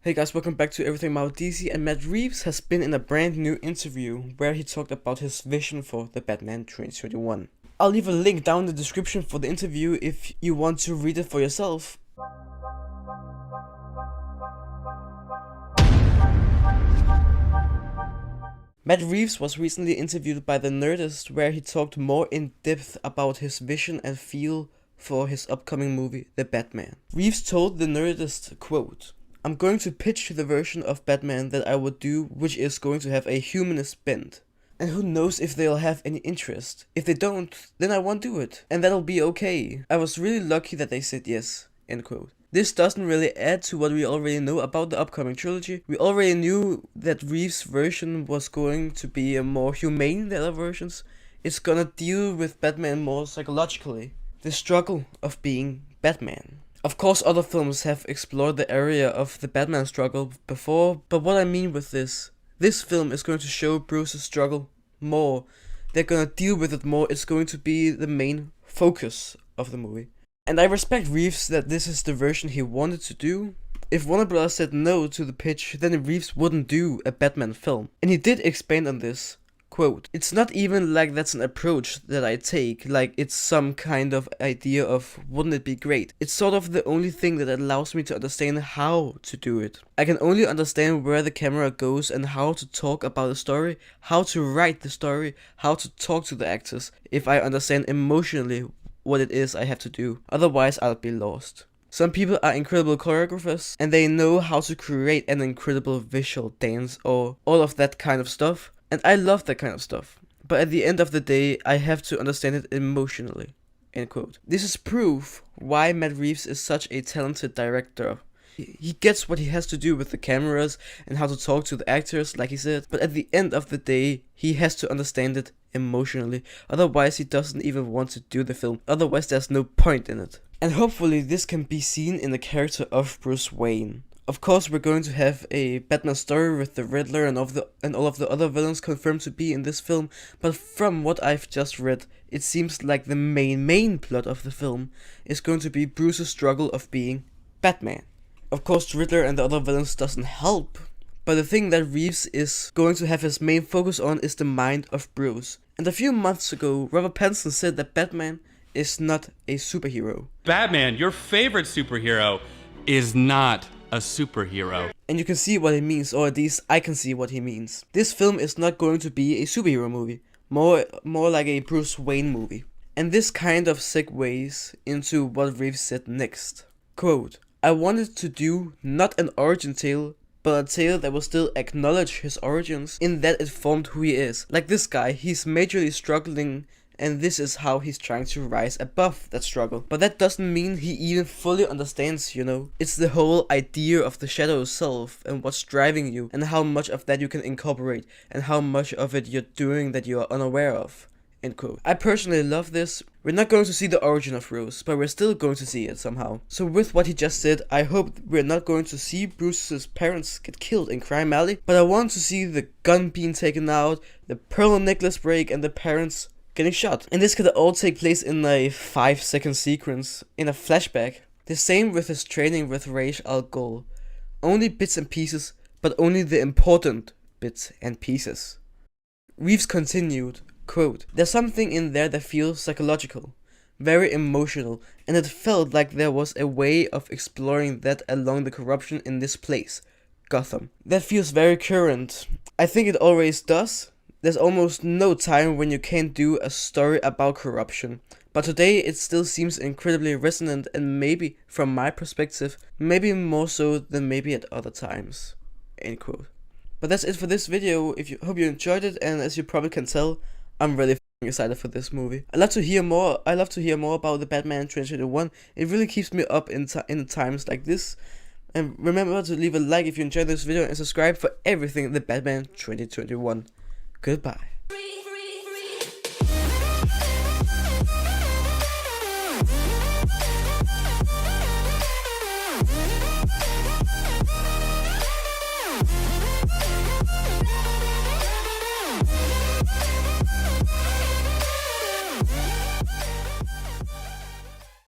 Hey guys, welcome back to Everything About DC, and Matt Reeves has been in a brand new interview where he talked about his vision for the Batman 2021. I'll leave a link down in the description for the interview if you want to read it for yourself. Matt Reeves was recently interviewed by the Nerdist where he talked more in depth about his vision and feel for his upcoming movie, The Batman. Reeves told the Nerdist, quote, "I'm going to pitch the version of Batman that I would do, which is going to have a humanist bent. And who knows if they'll have any interest. If they don't, then I won't do it. And that'll be okay. I was really lucky that they said yes." End quote. This doesn't really add to what we already know about the upcoming trilogy. We already knew that Reeves' version was going to be more humane than other versions. It's gonna deal with Batman more psychologically. The struggle of being Batman. Of course, other films have explored the area of the Batman struggle before, but what I mean with this film is going to show Bruce's struggle more. They're gonna deal with it more. It's going to be the main focus of the movie. And I respect Reeves that this is the version he wanted to do. If Warner Bros. Said no to the pitch, then Reeves wouldn't do a Batman film. And he did expand on this. Quote, "It's not even like that's an approach that I take, like it's some kind of idea of wouldn't it be great. It's sort of the only thing that allows me to understand how to do it. I can only understand where the camera goes and how to talk about the story, how to write the story, how to talk to the actors, if I understand emotionally what it is I have to do. Otherwise I'll be lost. Some people are incredible choreographers and they know how to create an incredible visual dance or all of that kind of stuff. And I love that kind of stuff. But at the end of the day, I have to understand it emotionally." End quote. This is proof why Matt Reeves is such a talented director. He gets what he has to do with the cameras and how to talk to the actors, like he said. But at the end of the day, he has to understand it emotionally. Otherwise, he doesn't even want to do the film. Otherwise, there's no point in it. And hopefully, this can be seen in the character of Bruce Wayne. Of course, we're going to have a Batman story with the Riddler and all of the other villains confirmed to be in this film, but from what I've just read, it seems like the main plot of the film is going to be Bruce's struggle of being Batman. Of course, the Riddler and the other villains doesn't help, but the thing that Reeves is going to have his main focus on is the mind of Bruce. And a few months ago, Robert Pattinson said that Batman is not a superhero. Batman, your favorite superhero, is not a superhero. And you can see what he means, or at least I can see what he means. This film is not going to be a superhero movie, more like a Bruce Wayne movie. And this kind of segues into what Reeves said next. Quote, "I wanted to do not an origin tale, but a tale that will still acknowledge his origins in that it formed who he is. Like this guy, he's majorly struggling, and this is how he's trying to rise above that struggle. But that doesn't mean he even fully understands, you know. It's the whole idea of the shadow self and what's driving you and how much of that you can incorporate and how much of it you're doing that you are unaware of." End quote. I personally love this. We're not going to see the origin of Bruce, but we're still going to see it somehow. So with what he just said, I hope we're not going to see Bruce's parents get killed in Crime Alley, but I want to see the gun being taken out, the pearl necklace break, and the parents getting shot. And this could all take place in a 5-second sequence, in a flashback. The same with his training with Ra's al Ghul. Only bits and pieces, but only the important bits and pieces. Reeves continued, quote, "There's something in there that feels psychological, very emotional, and it felt like there was a way of exploring that along the corruption in this place, Gotham. That feels very current. I think it always does. There's almost no time when you can't do a story about corruption. But today it still seems incredibly resonant and maybe, from my perspective, maybe more so than maybe at other times." End quote. But that's it for this video. Hope you enjoyed it, and as you probably can tell, I'm really excited for this movie. I love to hear more about the Batman 2021. It really keeps me up in times like this. And remember to leave a like if you enjoyed this video and subscribe for everything the Batman 2021. Goodbye.